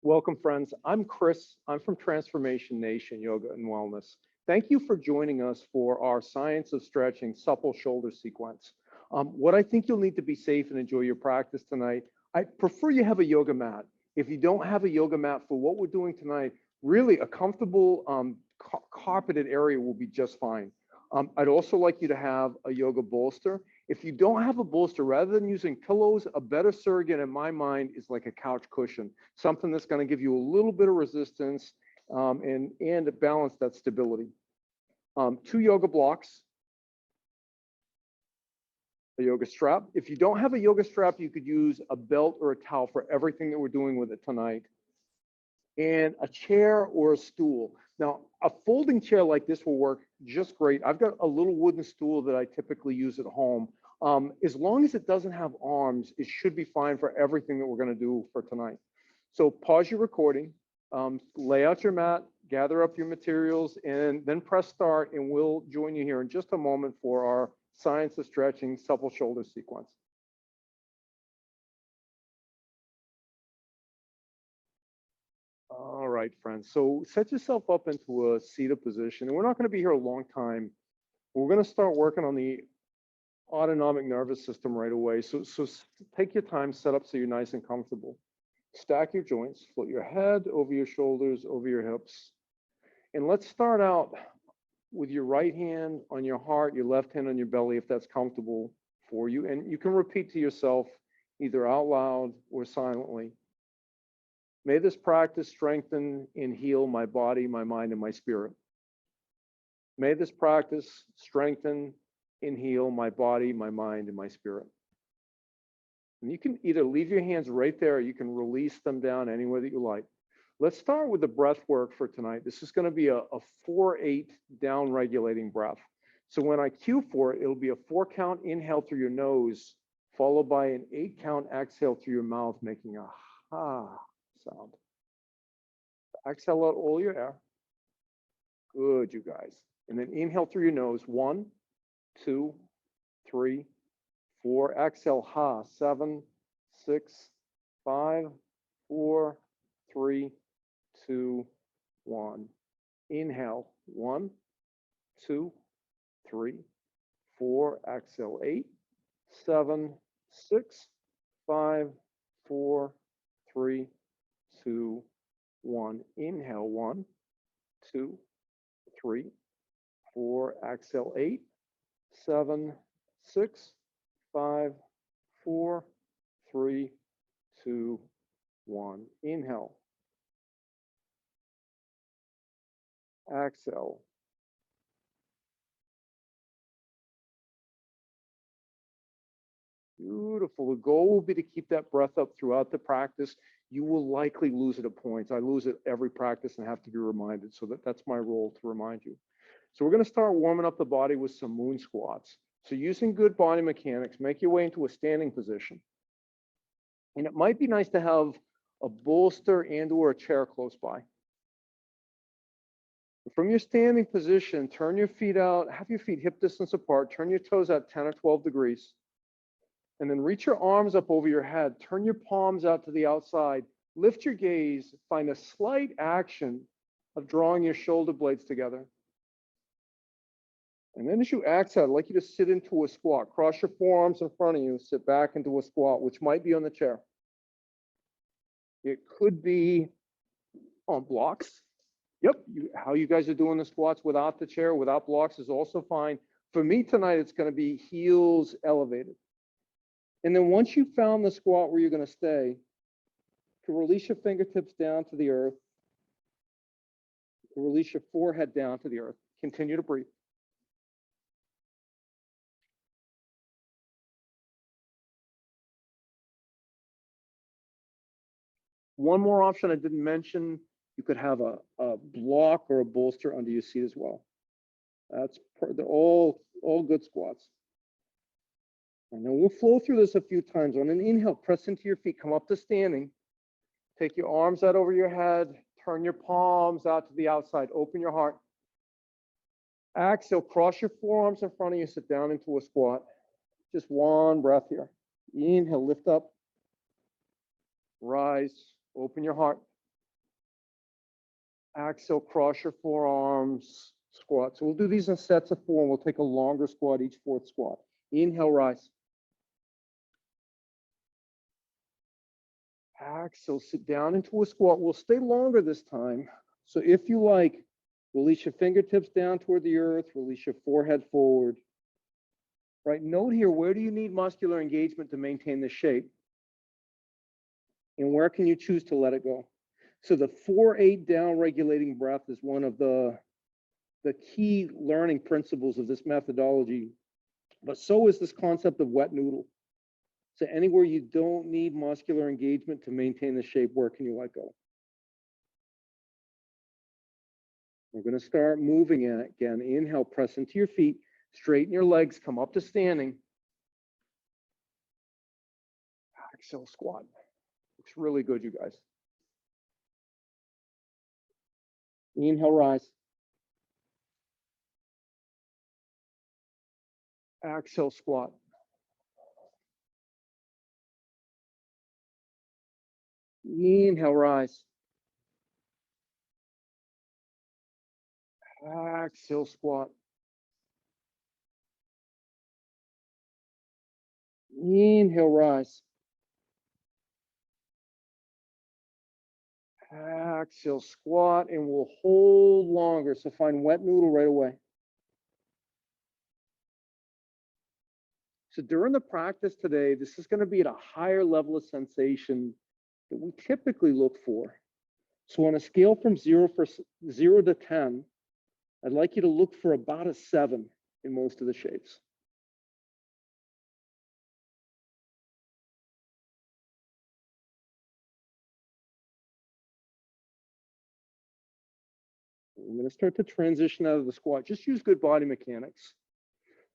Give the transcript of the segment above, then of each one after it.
Welcome, friends. I'm Chris. I'm from Transformation Nation Yoga and Wellness. Thank you for joining us for our Science of Stretching Supple Shoulder sequence. What I think you'll need to be safe and enjoy your practice tonight, I prefer you have a yoga mat. If you don't have a yoga mat for what we're doing tonight, really a comfortable carpeted area will be just fine. I'd also like you to have a yoga bolster. If you don't have a bolster, rather than using pillows, a better surrogate in my mind is like a couch cushion, something that's going to give you a little bit of resistance and balance that stability. Two yoga blocks, a yoga strap. If you don't have a yoga strap, you could use a belt or a towel for everything that we're doing with it tonight. And a chair or a stool. Now, a folding chair like this will work just great. I've got a little wooden stool that I typically use at home. As long as it doesn't have arms, it should be fine for everything that we're going to do for tonight. So pause your recording, lay out your mat, gather up your materials, and then press start, and we'll join you here in just a moment for our Science of Stretching Supple Shoulder sequence. All right, friends. So set yourself up into a seated position, and we're not going to be here a long time. We're going to start working on the autonomic nervous system right away. So take your time, set up so you're nice and comfortable. Stack your joints, float your head over your shoulders, over your hips. And let's start out with your right hand on your heart, your left hand on your belly, if that's comfortable for you. And you can repeat to yourself either out loud or silently. May this practice strengthen and heal my body, my mind, and my spirit. May this practice strengthen and heal my body, my mind, and my spirit. And you can either leave your hands right there, or you can release them down anywhere that you like. Let's start with the breath work for tonight. This is going to be a 4-8 down regulating breath. So when I cue for it, it'll be a 4-count inhale through your nose, followed by an 8-count exhale through your mouth, making a ha sound. Exhale out all your air. Good, you guys. And then inhale through your nose. 1, 2, 3, 4. Exhale, ha. 7, 6, 5, 4, 3, 2, 1. Inhale. 1, 2, 3, 4. Exhale. 8, 7, 6, 5, 4, 3, 2, 1. Inhale. 1, 2, 3, 4. Exhale. 8, 7, 6, 5, 4, 3, 2, 1. Inhale. Exhale. Beautiful. The goal will be to keep that breath up throughout the practice. You will likely lose it at points. I lose it every practice and have to be reminded. So that's my role, to remind you. So we're going to start warming up the body with some moon squats. So using good body mechanics, make your way into a standing position. And it might be nice to have a bolster and or a chair close by. From your standing position, turn your feet out, have your feet hip distance apart, turn your toes out 10 or 12 degrees. And then reach your arms up over your head, turn your palms out to the outside, lift your gaze, find a slight action of drawing your shoulder blades together. And then as you exhale, I'd like you to sit into a squat. Cross your forearms in front of you, sit back into a squat, which might be on the chair. It could be on blocks. Yep, how you guys are doing the squats without the chair, without blocks is also fine. For me tonight, it's going to be heels elevated. And then once you've found the squat where you're going to stay, to release your fingertips down to the earth, release your forehead down to the earth. Continue to breathe. One more option I didn't mention, you could have a block or a bolster under your seat as well. They're all good squats. And then we'll flow through this a few times. On an inhale, press into your feet, come up to standing. Take your arms out over your head, turn your palms out to the outside, open your heart. Exhale, cross your forearms in front of you, sit down into a squat. Just one breath here. Inhale, lift up, rise, open your heart. Exhale, cross your forearms, squat. So we'll do these in sets of 4, and we'll take a longer squat each fourth squat. Inhale, rise. Exhale, sit down into a squat. We'll stay longer this time. So if you like, release your fingertips down toward the earth, release your forehead forward. Right, note here, where do you need muscular engagement to maintain the shape? And where can you choose to let it go? So the 4-8 down regulating breath is one of the key learning principles of this methodology, but so is this concept of wet noodle. So anywhere you don't need muscular engagement to maintain the shape, where can you let go? We're going to start moving it again. Inhale, press into your feet, straighten your legs, come up to standing. Exhale, squat. Looks really good, you guys. Inhale, rise. Exhale, squat. Inhale, rise. Exhale, squat. Inhale, rise. Exhale, squat, and we'll hold longer. So find wet noodle right away. So during the practice today, this is going to be at a higher level of sensation that we typically look for. So on a scale from 0 to 10, I'd like you to look for about a 7 in most of the shapes. I'm going to start to transition out of the squat. Just use good body mechanics.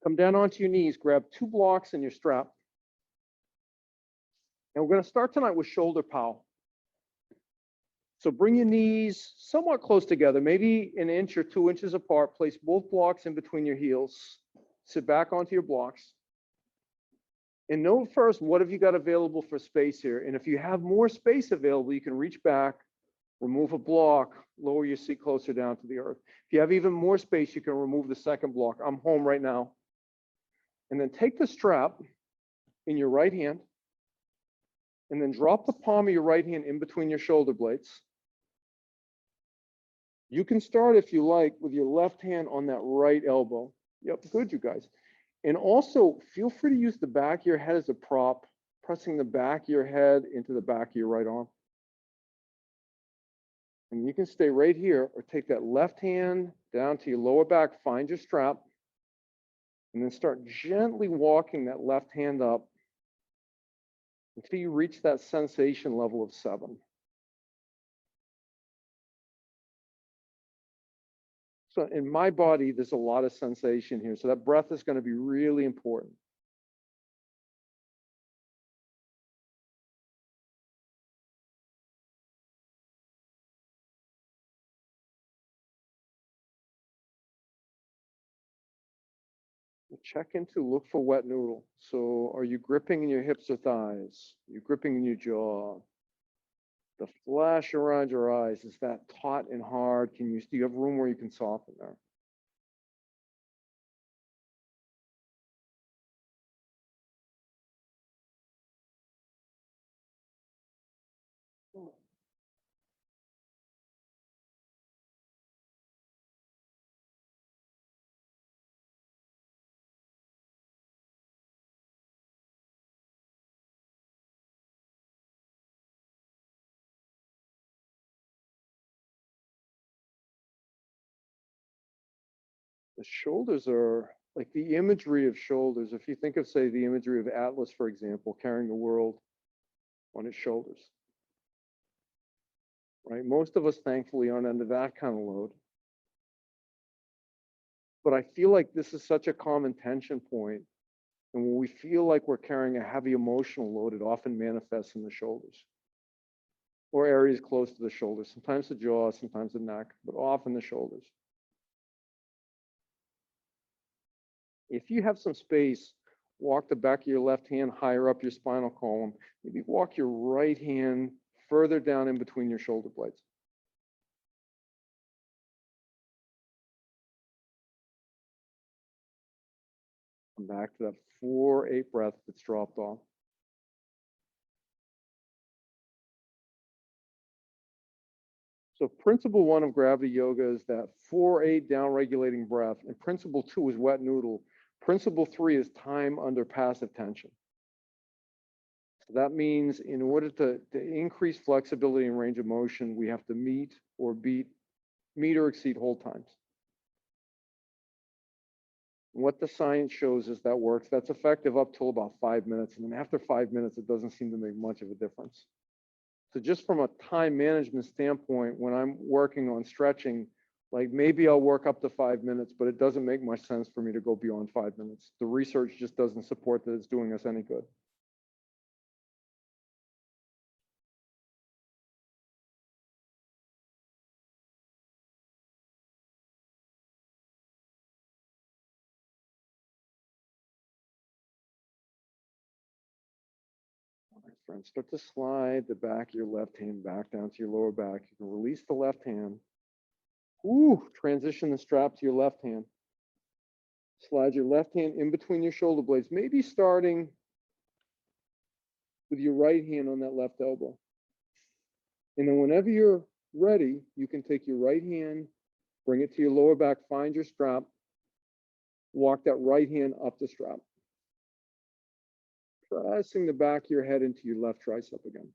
Come down onto your knees, grab 2 blocks and your strap. And we're going to start tonight with shoulder pow. So bring your knees somewhat close together, maybe an inch or 2 inches apart. Place both blocks in between your heels. Sit back onto your blocks. And note first, what have you got available for space here? And if you have more space available, you can reach back, remove a block, lower your seat closer down to the earth. If you have even more space, you can remove the second block. I'm home right now. And then take the strap in your right hand, and then drop the palm of your right hand in between your shoulder blades. You can start, if you like, with your left hand on that right elbow. Yep, good, you guys. And also, feel free to use the back of your head as a prop, pressing the back of your head into the back of your right arm. And you can stay right here, or take that left hand down to your lower back, find your strap, and then start gently walking that left hand up until you reach that sensation level of 7. So in my body, there's a lot of sensation here. So that breath is going to be really important. Check into, look for wet noodle. So are you gripping in your hips or thighs? Are you gripping in your jaw? The flesh around your eyes, is that taut and hard? Do you have room where you can soften there? The shoulders are like the imagery of shoulders. If you think of, say, the imagery of Atlas, for example, carrying the world on his shoulders, right? Most of us, thankfully, aren't under that kind of load. But I feel like this is such a common tension point. And when we feel like we're carrying a heavy emotional load, it often manifests in the shoulders or areas close to the shoulders, sometimes the jaw, sometimes the neck, but often the shoulders. If you have some space, walk the back of your left hand higher up your spinal column. Maybe walk your right hand further down in between your shoulder blades. Come back to that 4-8 breath that's dropped off. So principle 1 of gravity yoga is that 4-8 down regulating breath. And principle 2 is wet noodle. Principle 3 is time under passive tension. So that means in order to increase flexibility and range of motion, we have to meet or exceed hold times. What the science shows is that works. That's effective up till about 5 minutes. And then after 5 minutes, it doesn't seem to make much of a difference. So just from a time management standpoint, when I'm working on stretching, like maybe I'll work up to 5 minutes, but it doesn't make much sense for me to go beyond 5 minutes. The research just doesn't support that it's doing us any good. All right, friends, start to slide the back of your left hand back down to your lower back. You can release the left hand. Ooh, transition the strap to your left hand. Slide your left hand in between your shoulder blades, maybe starting with your right hand on that left elbow. And then whenever you're ready, you can take your right hand, bring it to your lower back, find your strap, walk that right hand up the strap. Pressing the back of your head into your left tricep again.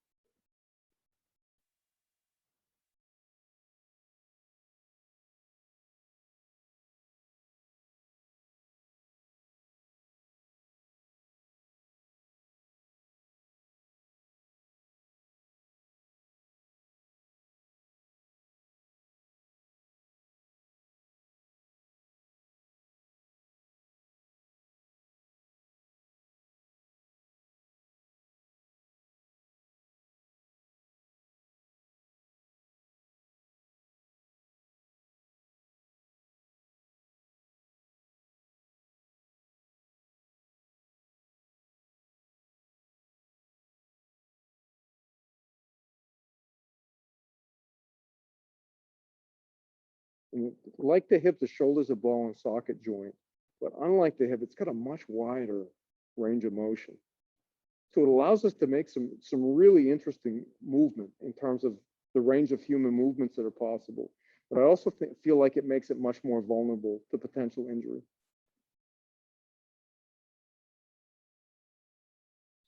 And like the hip, the shoulder's a ball and socket joint, but unlike the hip, it's got a much wider range of motion. So it allows us to make some really interesting movement in terms of the range of human movements that are possible. But I also feel like it makes it much more vulnerable to potential injury.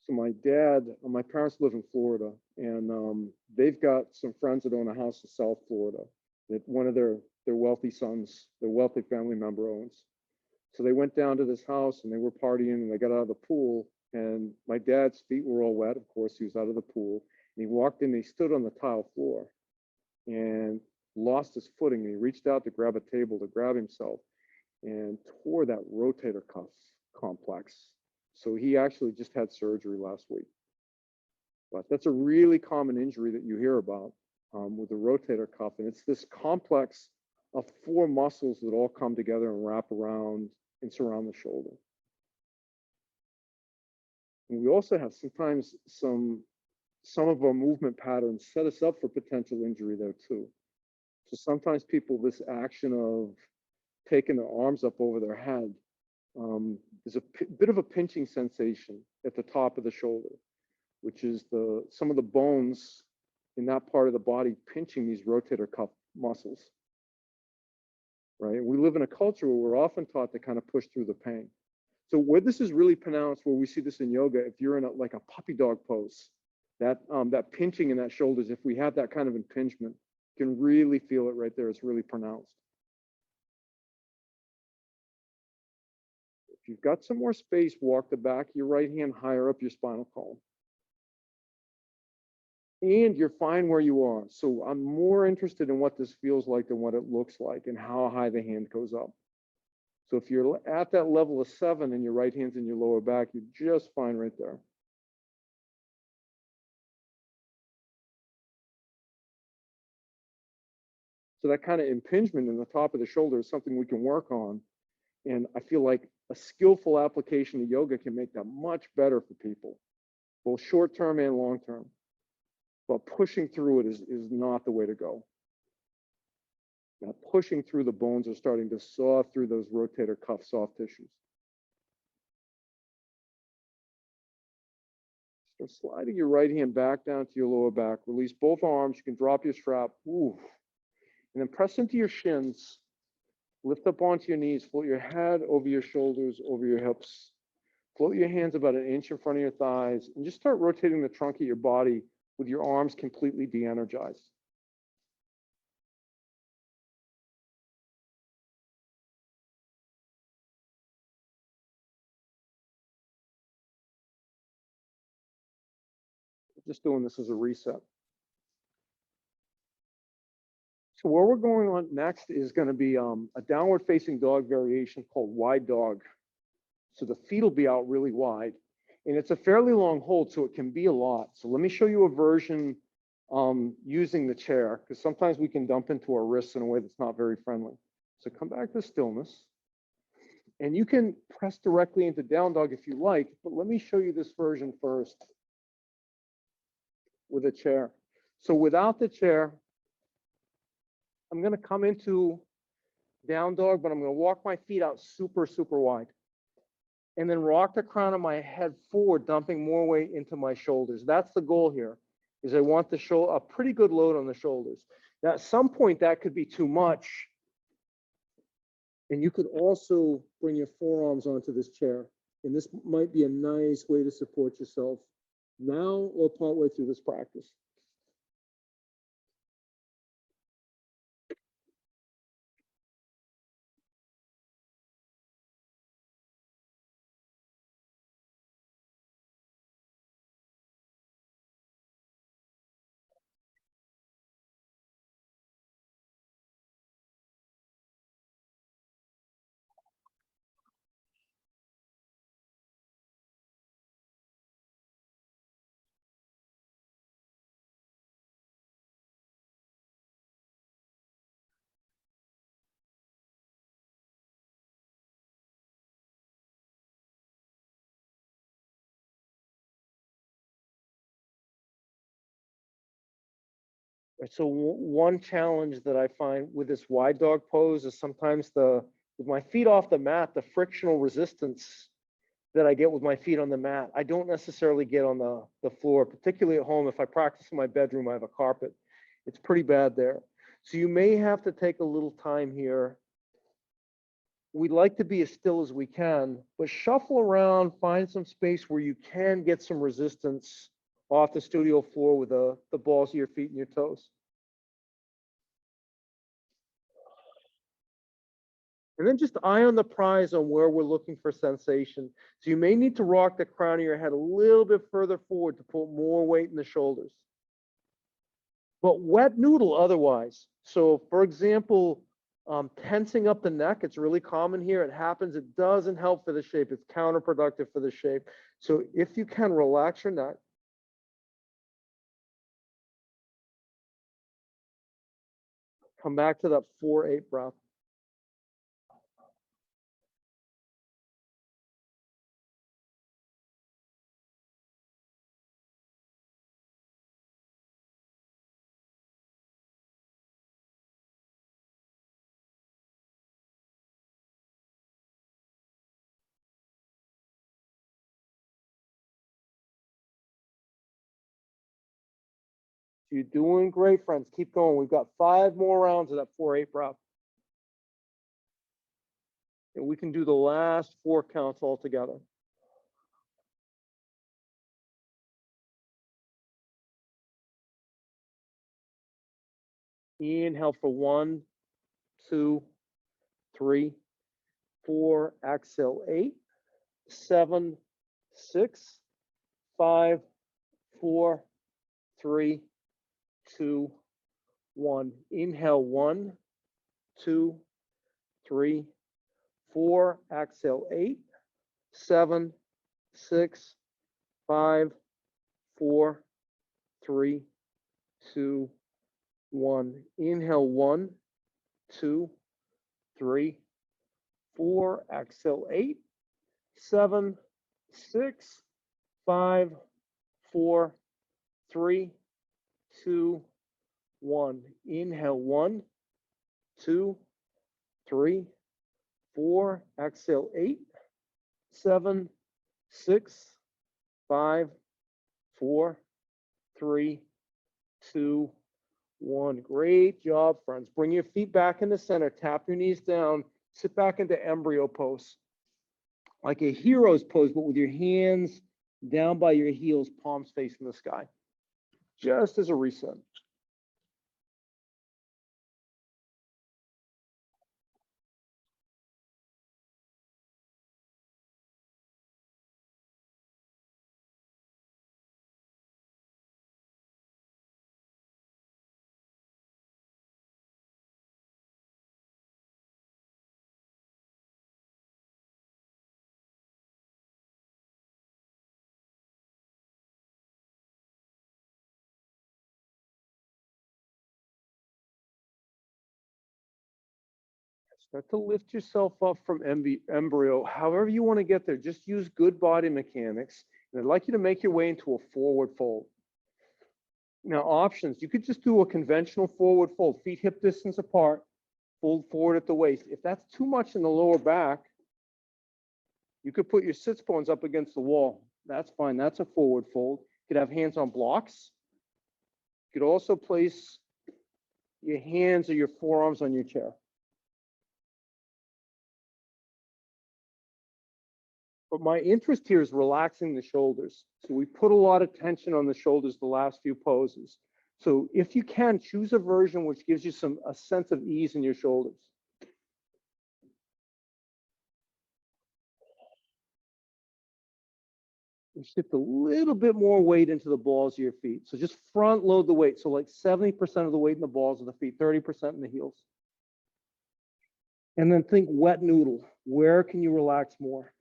So my parents live in Florida, and they've got some friends that own a house in South Florida that one of their wealthy sons, their wealthy family member owns. So they went down to this house and they were partying and they got out of the pool, and my dad's feet were all wet. Of course, he was out of the pool. And he walked in, and he stood on the tile floor and lost his footing. And he reached out to grab a table to grab himself and tore that rotator cuff complex. So he actually just had surgery last week. But that's a really common injury that you hear about with the rotator cuff. And it's this complex of 4 muscles that all come together and wrap around and surround the shoulder. And we also have sometimes some of our movement patterns set us up for potential injury there too. So sometimes people, this action of taking their arms up over their head, there's a bit of a pinching sensation at the top of the shoulder, which is some of the bones in that part of the body pinching these rotator cuff muscles. Right? We live in a culture where we're often taught to kind of push through the pain. So where this is really pronounced, where we see this in yoga, if you're in like a puppy dog pose, that pinching in that shoulders, if we have that kind of impingement, you can really feel it right there. It's really pronounced. If you've got some more space, walk the back of your right hand higher up your spinal column. And you're fine where you are. So I'm more interested in what this feels like than what it looks like and how high the hand goes up. So if you're at that level of 7 and your right hand's in your lower back, you're just fine right there. So that kind of impingement in the top of the shoulder is something we can work on. And I feel like a skillful application of yoga can make that much better for people, both short-term and long-term. But pushing through it is not the way to go. Now, pushing through the bones are starting to saw through those rotator cuff soft tissues. So sliding your right hand back down to your lower back. Release both arms. You can drop your strap. Ooh. And then press into your shins. Lift up onto your knees. Float your head over your shoulders, over your hips. Float your hands about an inch in front of your thighs. And just start rotating the trunk of your body with your arms completely de-energized. Just doing this as a reset. So where we're going on next is going to be a downward facing dog variation called wide dog. So the feet will be out really wide. And it's a fairly long hold, so it can be a lot. So let me show you a version using the chair, because sometimes we can dump into our wrists in a way that's not very friendly. So come back to stillness. And you can press directly into down dog if you like, but let me show you this version first with a chair. So without the chair, I'm going to come into down dog, but I'm going to walk my feet out super, super wide. And then rock the crown of my head forward, dumping more weight into my shoulders. That's the goal here, is I want the shoulder, a pretty good load on the shoulders. Now, at some point, that could be too much. And you could also bring your forearms onto this chair. And this might be a nice way to support yourself now or partway through this practice. So one challenge that I find with this wide dog pose is sometimes with my feet off the mat, the frictional resistance that I get with my feet on the mat, I don't necessarily get on the floor, particularly at home. If I practice in my bedroom, I have a carpet. It's pretty bad there. So you may have to take a little time here. We'd like to be as still as we can, but shuffle around, find some space where you can get some resistance off the studio floor with the balls of your feet and your toes. And then just eye on the prize on where we're looking for sensation. So you may need to rock the crown of your head a little bit further forward to put more weight in the shoulders. But wet noodle otherwise. So for example, tensing up the neck, it's really common here. It happens, it doesn't help for the shape. It's counterproductive for the shape. So if you can relax your neck, come back to that 4-8 breath. You're doing great, friends. Keep going. We've got 5 more rounds of that 4-8 breath. And we can do the last 4 counts all together. Inhale for 1, 2, 3, 4. Exhale 8, 7, 6, 5, 4, 3, 2, 1. Inhale 1, 2, 3, 4. Exhale 8, 7, 6, 5, 4, 3, 2, 1. Inhale 1, 2, 3, 4. Exhale 8, 7, 6, 5, 4, 3, 2, 1. Inhale 1, 2, 3, 4. Exhale 8, 7, 6, 5, 4, 3, 2, 1. Great job, friends. Bring your feet back in the center. Tap your knees down. Sit back into embryo pose. Like a hero's pose, but with your hands down by your heels, palms facing the sky. Just as a reset. Start to lift yourself up from embryo, however you want to get there. Just use good body mechanics. And I'd like you to make your way into a forward fold. Now, options, you could just do a conventional forward fold, feet hip distance apart, fold forward at the waist. If that's too much in the lower back, you could put your sits bones up against the wall. That's fine. That's a forward fold. You could have hands on blocks. You could also place your hands or your forearms on your chair. But my interest here is relaxing the shoulders. So we put a lot of tension on the shoulders the last few poses. So if you can, choose a version which gives you a sense of ease in your shoulders. You shift a little bit more weight into the balls of your feet. So just front load the weight. So like 70% of the weight in the balls of the feet, 30% in the heels. And then think wet noodle. Where can you relax more?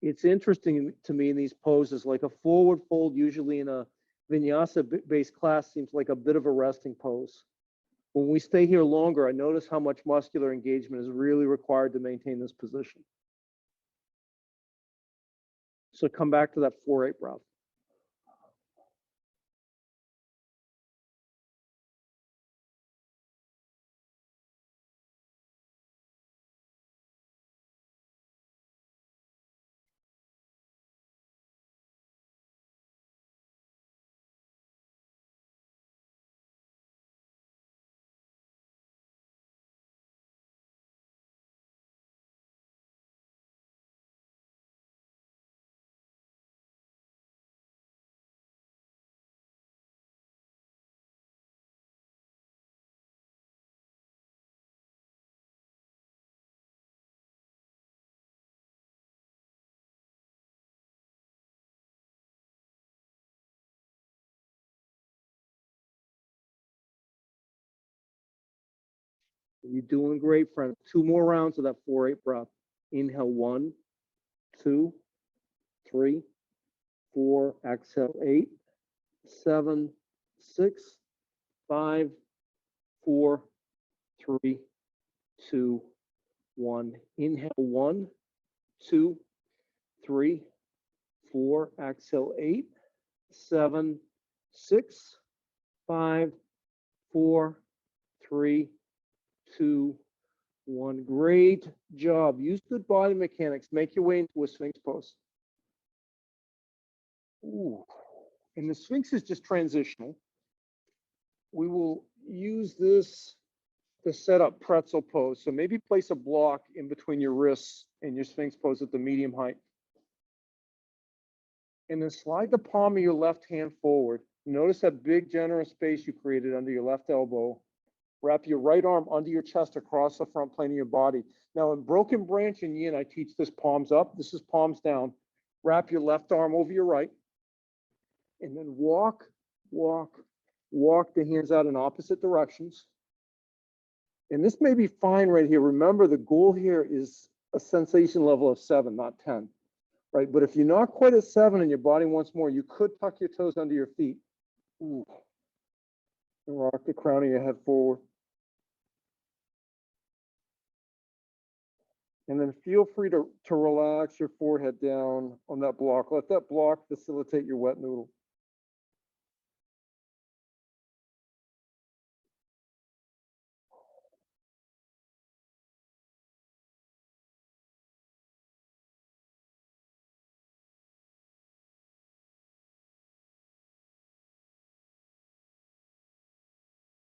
It's interesting to me in these poses, like a forward fold, usually in a vinyasa-based class, seems like a bit of a resting pose. When we stay here longer, I notice how much muscular engagement is really required to maintain this position. So come back to that 4-8 breath. You're doing great, friends. 2 more rounds of that 4-8 breath. Inhale, 1, 2, 3, 4. Exhale, 8, 7, 6, 5, 4, 3, 2, 1. Inhale, 1, 2, 3, 4. Exhale, 8, 7, 6, 5, 4, 3, 2, 1. Great job. Use good body mechanics. Make your way into a Sphinx pose. Ooh. And the Sphinx is just transitional. We will use this to set up pretzel pose. So maybe place a block in between your wrists and your Sphinx pose at the medium height. And then slide the palm of your left hand forward. Notice that big generous space you created under your left elbow. Wrap your right arm under your chest across the front plane of your body. Now in Broken Branch and Yin, I teach this palms up. This is palms down. Wrap your left arm over your right. And then walk the hands out in opposite directions. And this may be fine right here. Remember, the goal here is a sensation level of 7, not 10, right? But if you're not quite at 7 and your body wants more, you could tuck your toes under your feet. Ooh. And rock the crown of your head forward. And then feel free to relax your forehead down on that block. Let that block facilitate your wet noodle.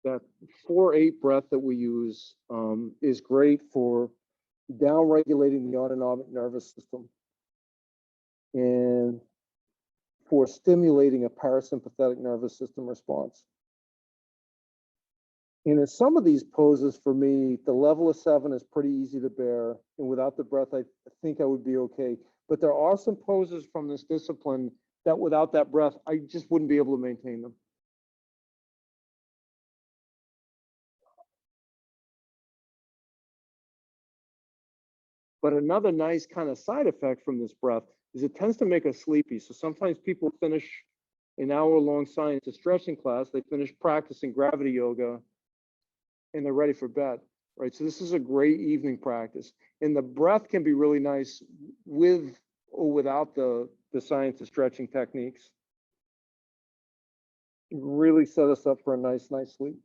That 4-8 breath that we use is great for down regulating the autonomic nervous system and for stimulating a parasympathetic nervous system response. And in some of these poses, for me, the level of 7 is pretty easy to bear. And without the breath, I think I would be okay. But there are some poses from this discipline that without that breath, I just wouldn't be able to maintain them. But another nice kind of side effect from this breath is it tends to make us sleepy. So sometimes people finish an hour-long science and stretching class, they finish practicing gravity yoga, and they're ready for bed, right? So this is a great evening practice. And the breath can be really nice with or without the science and stretching techniques. Really set us up for a nice sleep.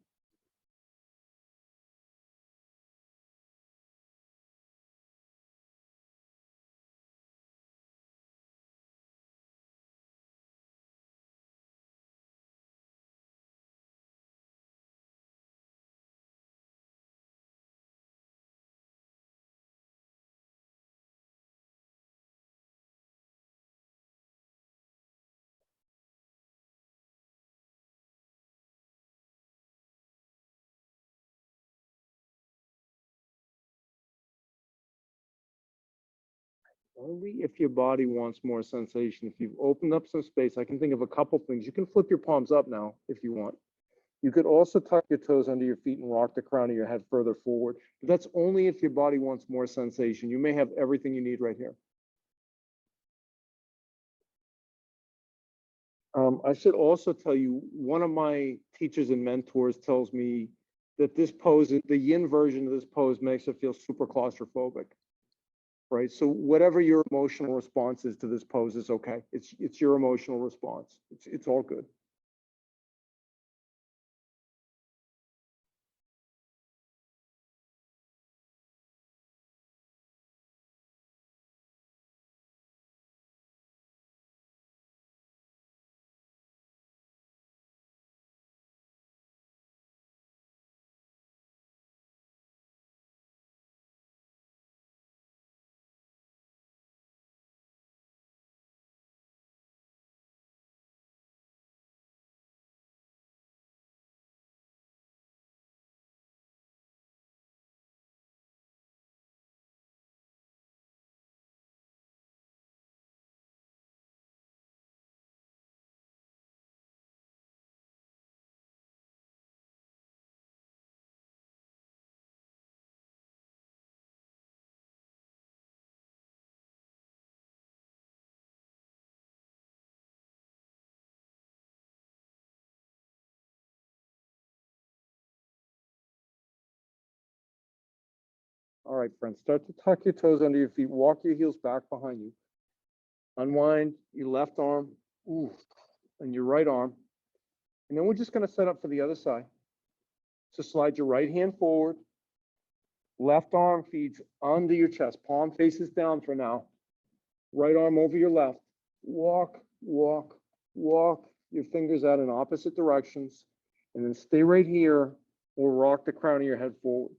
Only if your body wants more sensation. If you've opened up some space, I can think of a couple things. You can flip your palms up now if you want. You could also tuck your toes under your feet and rock the crown of your head further forward. But that's only if your body wants more sensation. You may have everything you need right here. I should also tell you, one of my teachers and mentors tells me that this pose, the yin version of this pose, makes it feel super claustrophobic, right? So whatever your emotional response is to this pose is okay. It's your emotional response. It's all good. All right, friends, start to tuck your toes under your feet. Walk your heels back behind you. Unwind your left arm, ooh, and your right arm. And then we're just going to set up for the other side. So slide your right hand forward, left arm feeds under your chest, palm faces down for now. Right arm over your left. Walk, walk, walk your fingers out in opposite directions. And then stay right here or rock the crown of your head forward.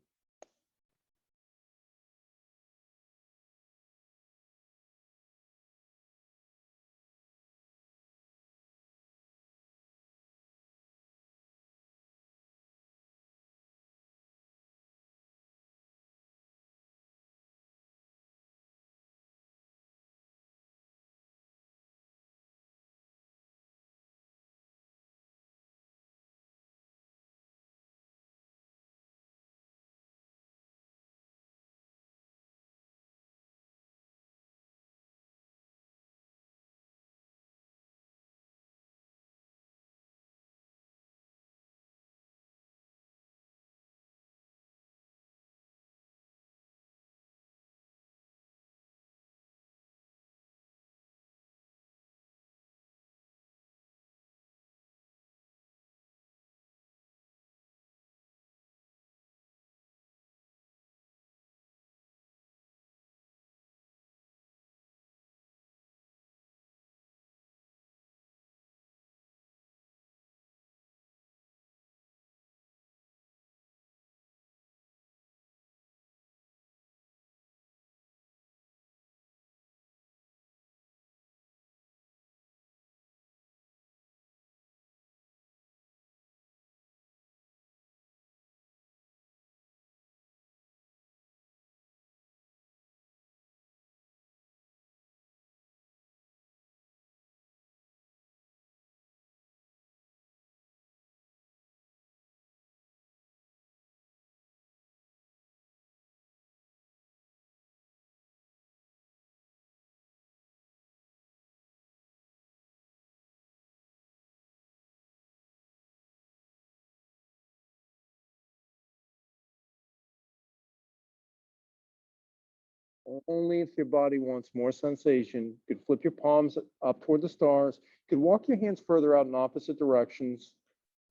Only if your body wants more sensation. You could flip your palms up toward the stars. You could walk your hands further out in opposite directions,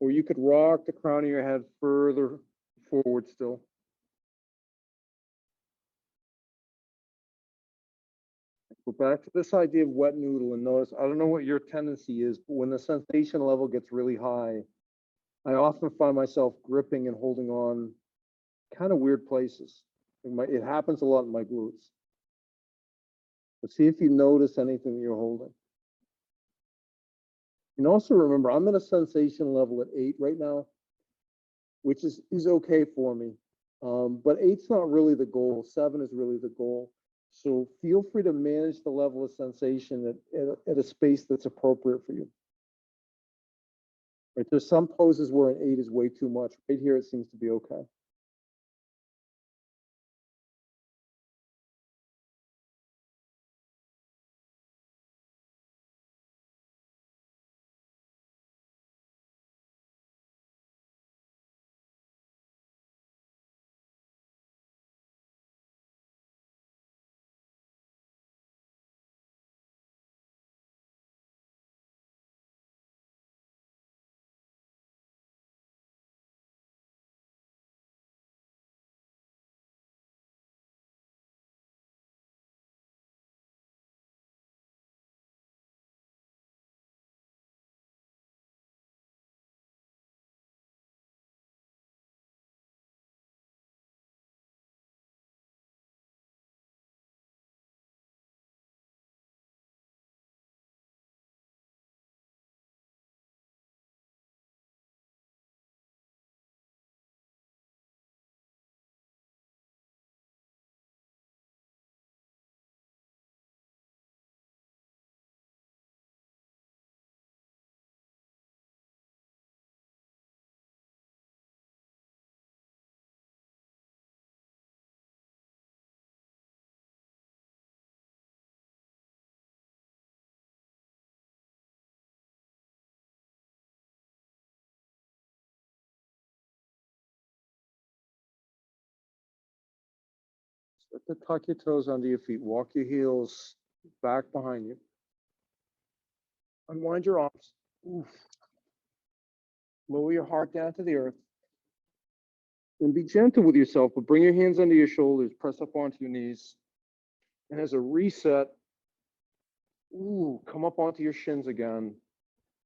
or you could rock the crown of your head further forward still. Go back to this idea of wet noodle and notice, I don't know what your tendency is, but when the sensation level gets really high, I often find myself gripping and holding on kind of weird places. It happens a lot in my glutes. But see if you notice anything that you're holding. And also remember, I'm at a sensation level at 8 right now, which is okay for me. But 8's not really the goal. 7 is really the goal. So feel free to manage the level of sensation at a space that's appropriate for you. Right? There's some poses where an 8 is way too much. Right here, it seems to be okay. Start to tuck your toes under your feet. Walk your heels back behind you. Unwind your arms. Oof. Lower your heart down to the earth. And be gentle with yourself, but bring your hands under your shoulders, press up onto your knees. And as a reset, come up onto your shins again.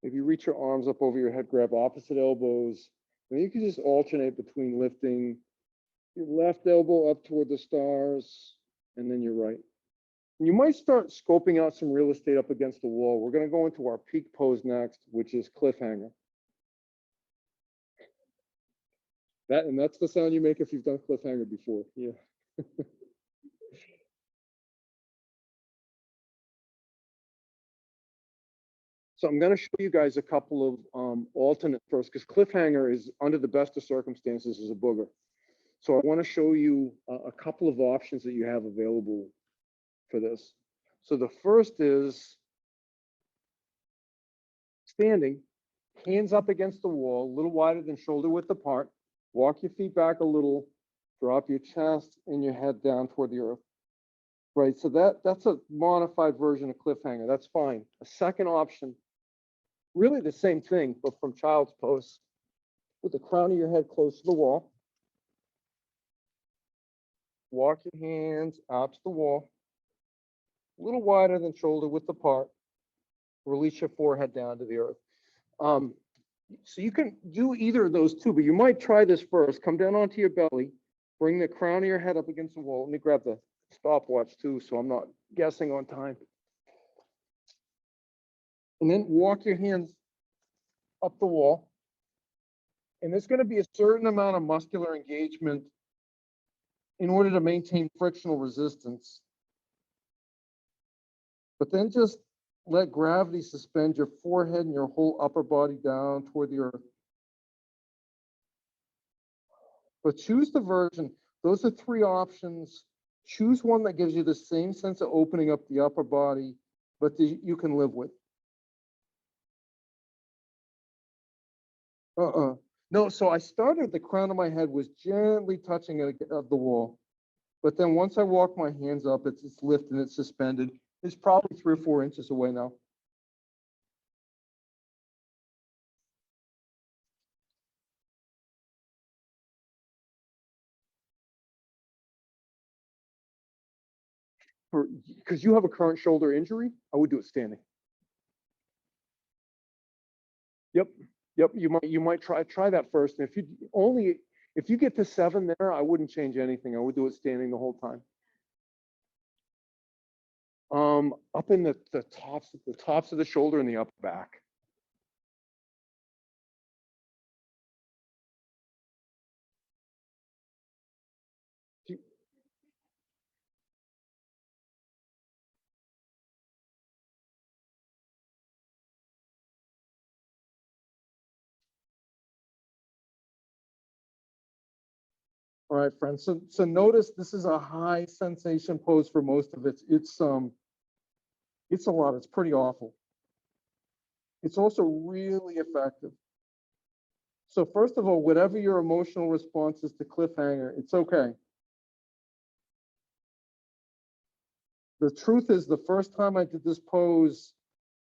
Maybe reach your arms up over your head, grab opposite elbows. And you can just alternate between lifting your left elbow up toward the stars and then your right. And you might start scoping out some real estate up against the wall. We're going to go into our peak pose next, which is cliffhanger. That's the sound you make if you've done cliffhanger before. Yeah. So I'm going to show you guys a couple of alternate first, because cliffhanger is, under the best of circumstances, is a booger. So I want to show you a couple of options that you have available for this. So the first is standing, hands up against the wall, a little wider than shoulder width apart. Walk your feet back a little, drop your chest and your head down toward the earth. Right, so that's a modified version of cliffhanger. That's fine. A second option, really the same thing, but from child's pose, with the crown of your head close to the wall. Walk your hands out to the wall, a little wider than shoulder width apart. Release your forehead down to the earth. So you can do either of those two, but you might try this first. Come down onto your belly, bring the crown of your head up against the wall. Let me grab the stopwatch too, so I'm not guessing on time. And then walk your hands up the wall. And there's going to be a certain amount of muscular engagement in order to maintain frictional resistance. But then just let gravity suspend your forehead and your whole upper body down toward the earth. But choose the version. Those are three options. Choose one that gives you the same sense of opening up the upper body, but that you can live with. No, so I started, the crown of my head was gently touching the wall. But then once I walk my hands up, it's lifted and it's suspended. It's probably 3 or 4 inches away now. Because you have a current shoulder injury, I would do it standing. Yep. You might try that first. And if you get to 7 there, I wouldn't change anything. I would do it standing the whole time. Up in the tops of the shoulder and the upper back. All right, friends. So notice this is a high sensation pose for most of it. It's a lot. It's pretty awful. It's also really effective. So first of all, whatever your emotional response is to cliffhanger, it's okay. The truth is, the first time I did this pose,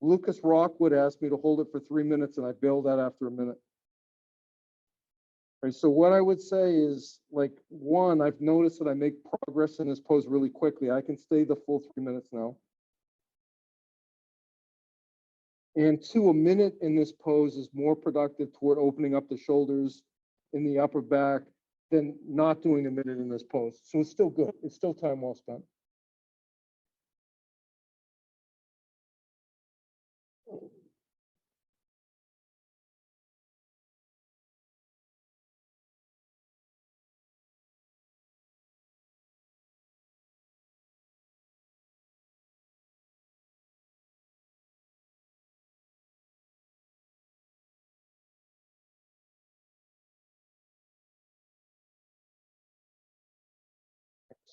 Lucas Rockwood asked me to hold it for 3 minutes, and I bailed out after a minute. Right, so what I would say is, like, one, I've noticed that I make progress in this pose really quickly. I can stay the full 3 minutes now. And two, a minute in this pose is more productive toward opening up the shoulders in the upper back than not doing a minute in this pose. So it's still good. It's still time well spent.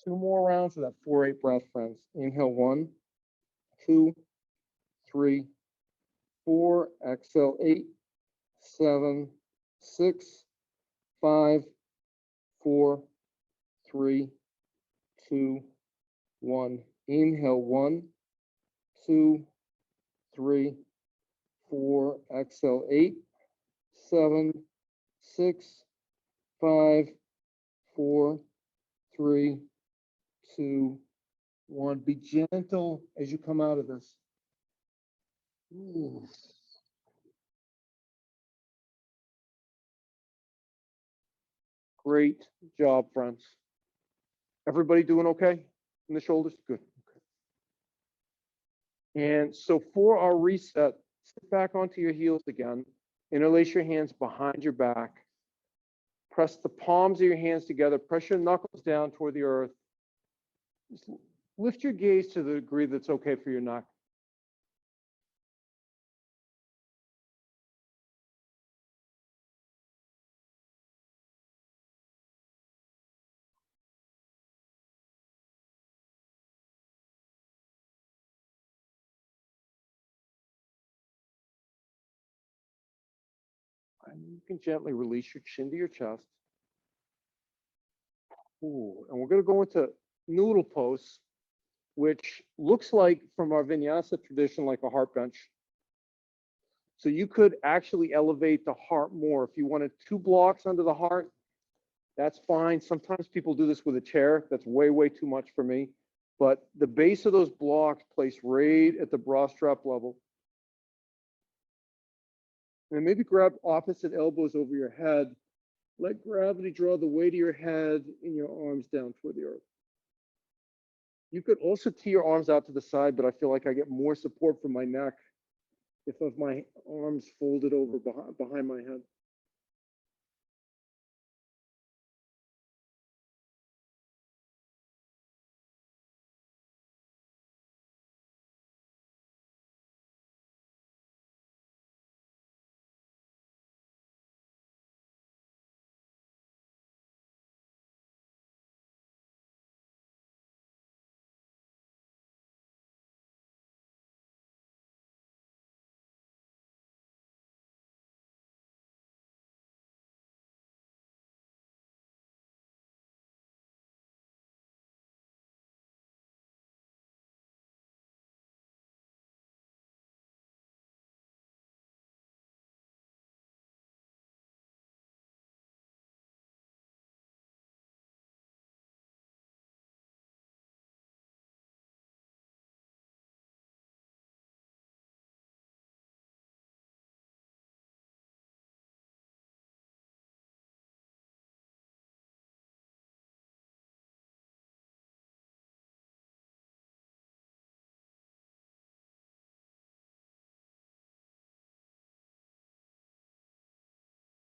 Two more rounds of that 4-8 breath, friends. Inhale 1, 2, 3, 4. Exhale 8, 7, 6, 5, 4, 3, 2, 1. Inhale 1, 2, 3, 4. Exhale 8, 7, 6, 5, 4, 3, 2, 1. Be gentle as you come out of this. Ooh. Great job, friends. Everybody doing okay in the shoulders? Good. And so for our reset, sit back onto your heels again. Interlace your hands behind your back. Press the palms of your hands together. Press your knuckles down toward the earth. Just lift your gaze to the degree that's okay for your neck. And you can gently release your chin to your chest. Ooh, and we're going to go into noodle pose, which looks like from our vinyasa tradition like a heart bench. So you could actually elevate the heart more. If you wanted 2 blocks under the heart, that's fine. Sometimes people do this with a chair. That's way, way too much for me. But the base of those blocks placed right at the bra strap level. And maybe grab opposite elbows over your head. Let gravity draw the weight of your head and your arms down toward the earth. You could also tee your arms out to the side, but I feel like I get more support from my neck if I have my arms folded over behind my head.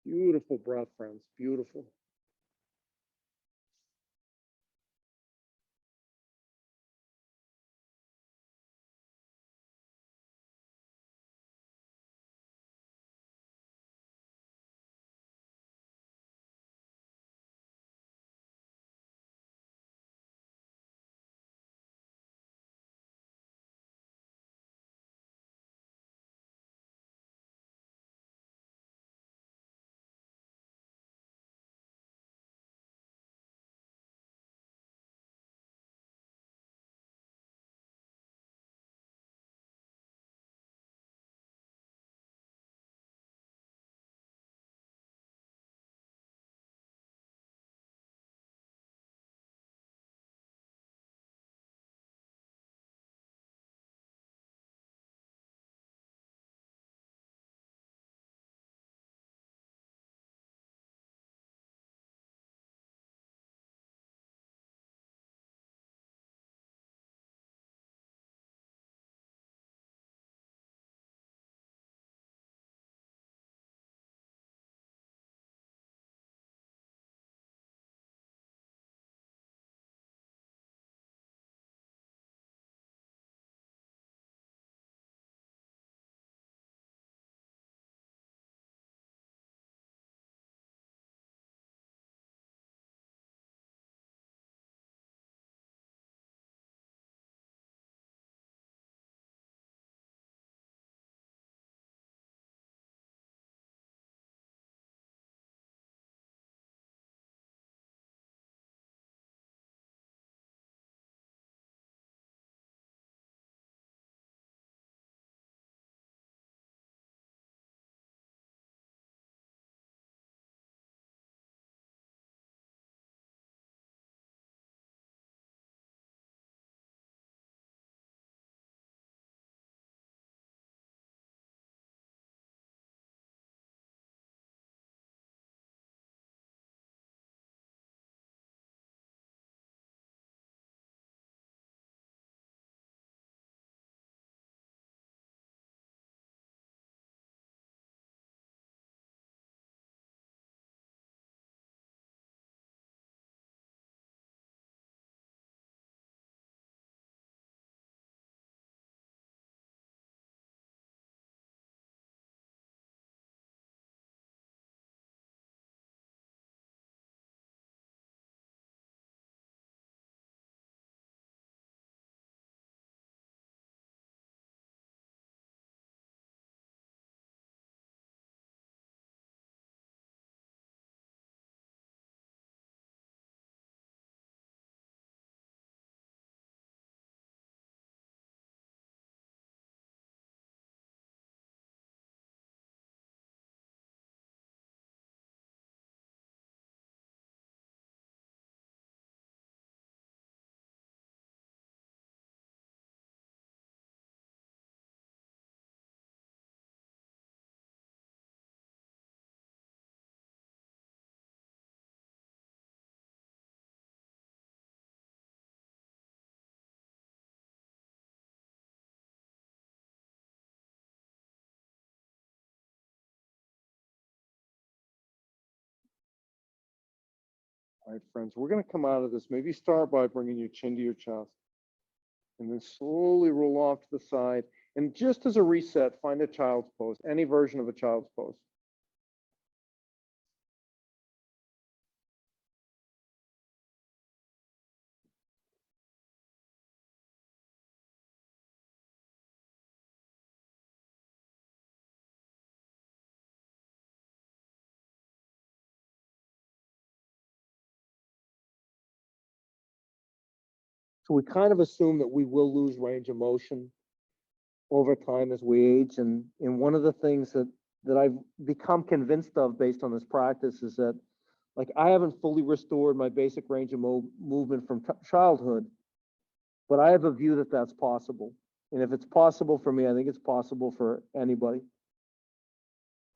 Beautiful breath, friends. Beautiful. All right, friends, we're going to come out of this. Maybe start by bringing your chin to your chest and then slowly roll off to the side. And just as a reset, find a child's pose, any version of a child's pose. So we kind of assume that we will lose range of motion over time as we age. And one of the things that I've become convinced of based on this practice is that, like, I haven't fully restored my basic range of movement from childhood, but I have a view that that's possible. And if it's possible for me, I think it's possible for anybody.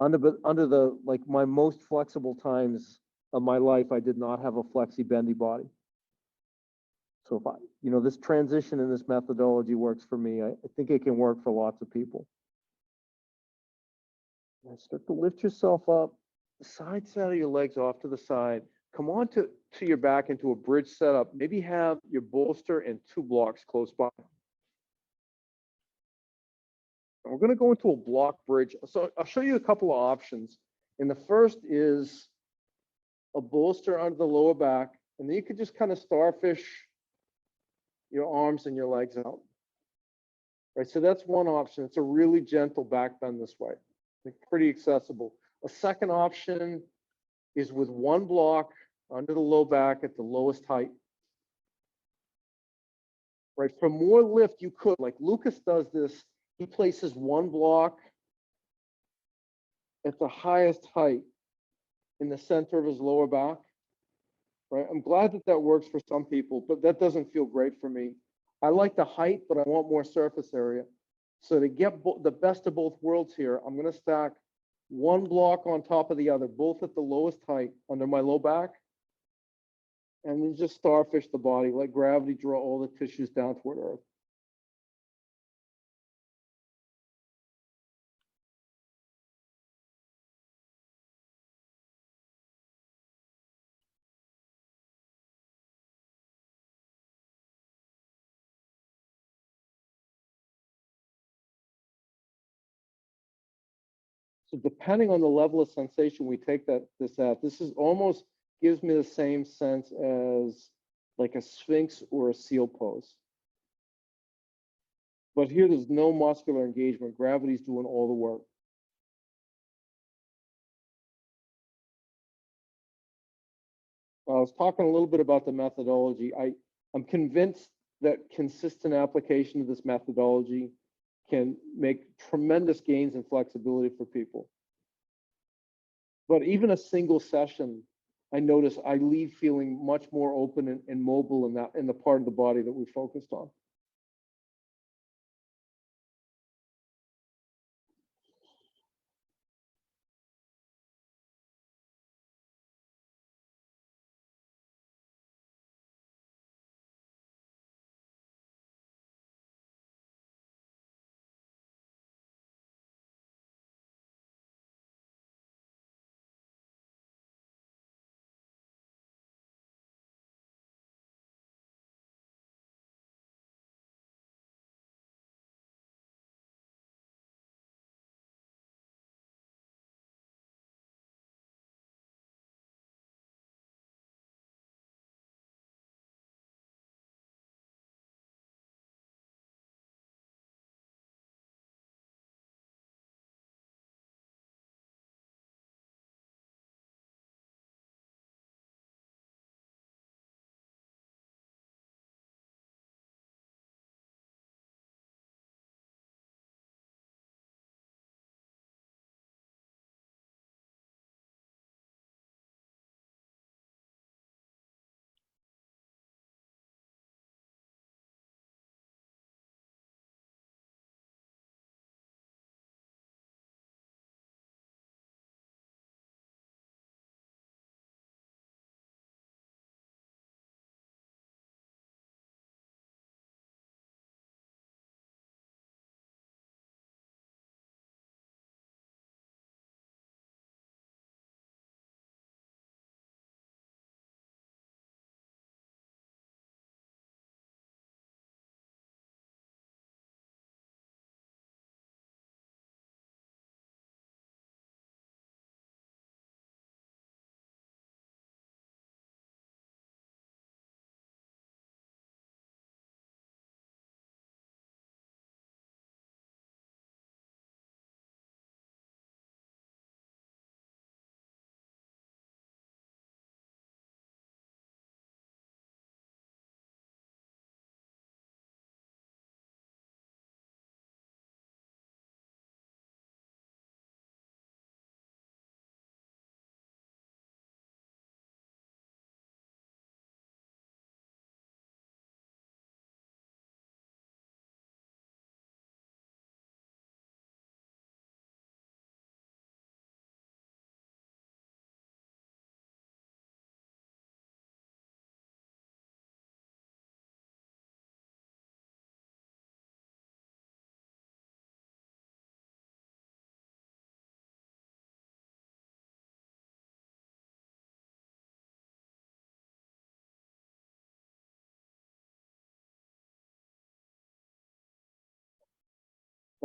Under the like my most flexible times of my life, I did not have a flexy bendy body. So if I, this transition in this methodology works for me, I think it can work for lots of people. And start to lift yourself up, side saddle your legs off to the side. Come on to your back into a bridge setup. Maybe have your bolster and 2 blocks close by. And we're going to go into a block bridge. So I'll show you a couple of options. And the first is a bolster under the lower back. And then you could just kind of starfish your arms and your legs out. Right, so that's one option. It's a really gentle back bend this way. Pretty accessible. A second option is with 1 block under the low back at the lowest height. Right, for more lift, you could, like Lucas does this, he places 1 block at the highest height in the center of his lower back. Right, I'm glad that that works for some people, but that doesn't feel great for me. I like the height, but I want more surface area. So to get the best of both worlds here, I'm going to stack 1 block on top of the other, both at the lowest height under my low back, and then just starfish the body, let gravity draw all the tissues down toward earth. So depending on the level of sensation we take this at, this is almost gives me the same sense as like a Sphinx or a seal pose. But here there's no muscular engagement. Gravity's doing all the work. I was talking a little bit about the methodology. I'm convinced that consistent application of this methodology can make tremendous gains in flexibility for people. But even a single session, I notice I leave feeling much more open and mobile in the part of the body that we focused on.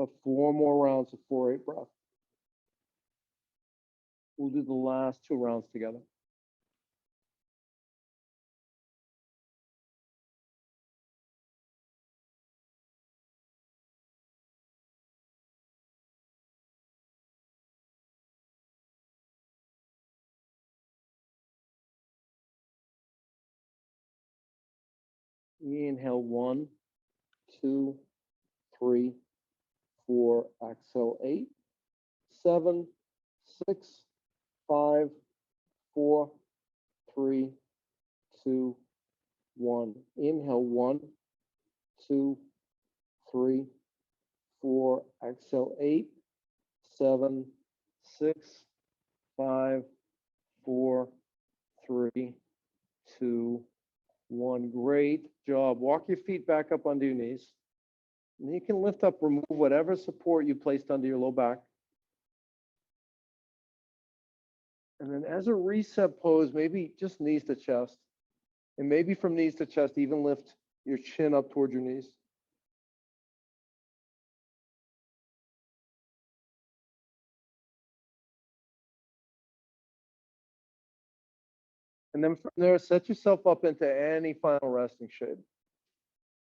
But 4 more rounds of 4-8 breath. We'll do the last 2 rounds together. Inhale 1, 2, 3, 4. Exhale 8, 7, 6, 5, 4, 3, 2, 1. Inhale 1, 2, 3, 4. Exhale 8, 7, 6, 5, 4, 3, 2, 1. Great job. Walk your feet back up onto your knees. And you can lift up, remove whatever support you placed under your low back. And then as a reset pose, maybe just knees to chest. And maybe from knees to chest, even lift your chin up towards your knees. And then from there, set yourself up into any final resting shape.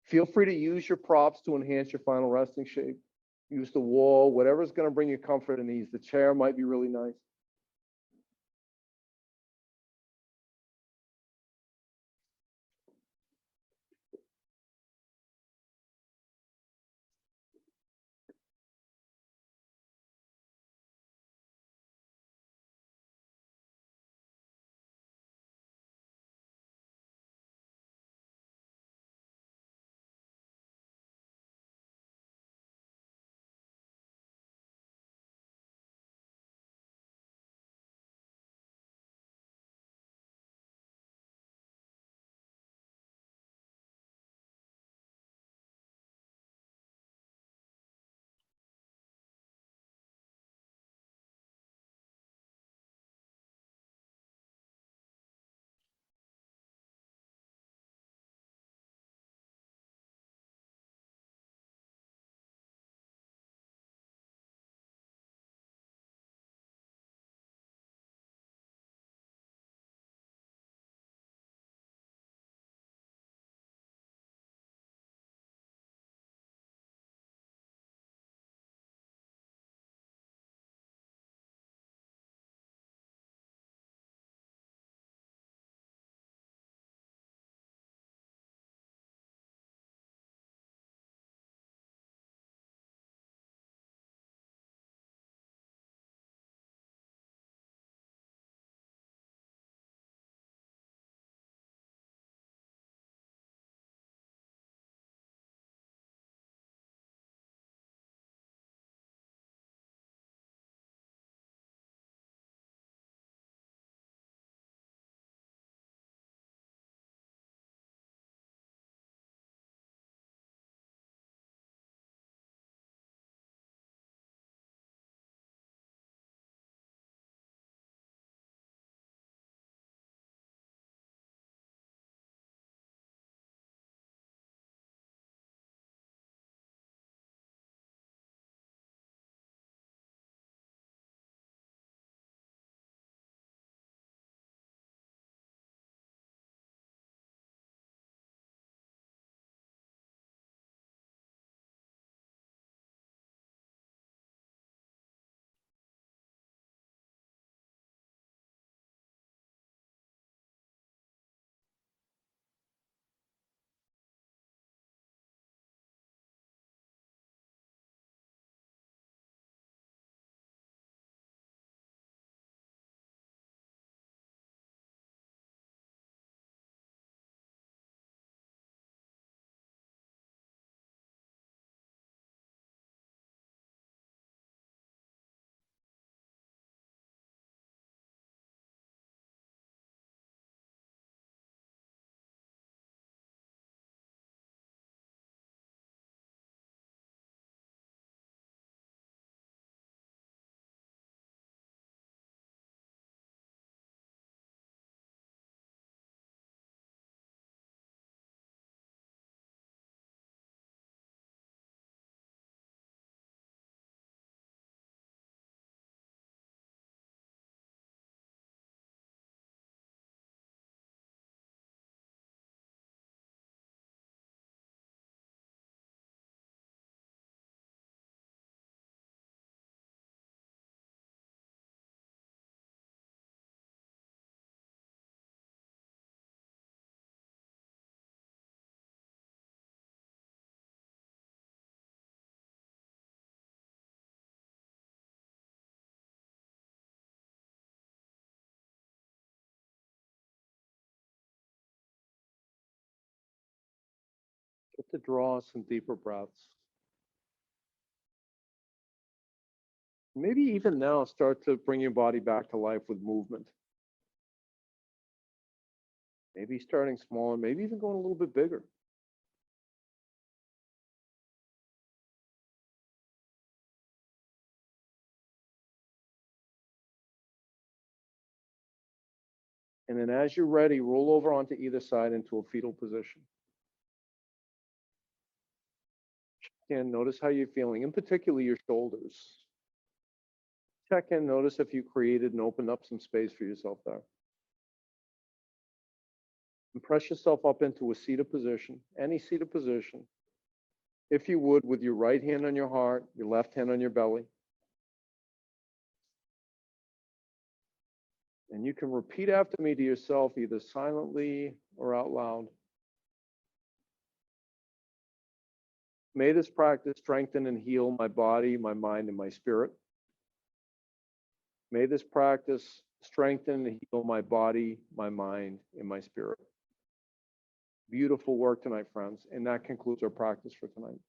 Feel free to use your props to enhance your final resting shape. Use the wall, whatever's going to bring you comfort and ease. The chair might be really nice. Get to draw some deeper breaths. Maybe even now start to bring your body back to life with movement. Maybe starting smaller, maybe even going a little bit bigger. And then as you're ready, roll over onto either side into a fetal position. And notice how you're feeling, in particular your shoulders. Check in, notice if you created and opened up some space for yourself there. And press yourself up into a seated position, any seated position. If you would, with your right hand on your heart, your left hand on your belly. And you can repeat after me to yourself, either silently or out loud. May this practice strengthen and heal my body, my mind, and my spirit. May this practice strengthen and heal my body, my mind, and my spirit. Beautiful work tonight, friends. And that concludes our practice for tonight.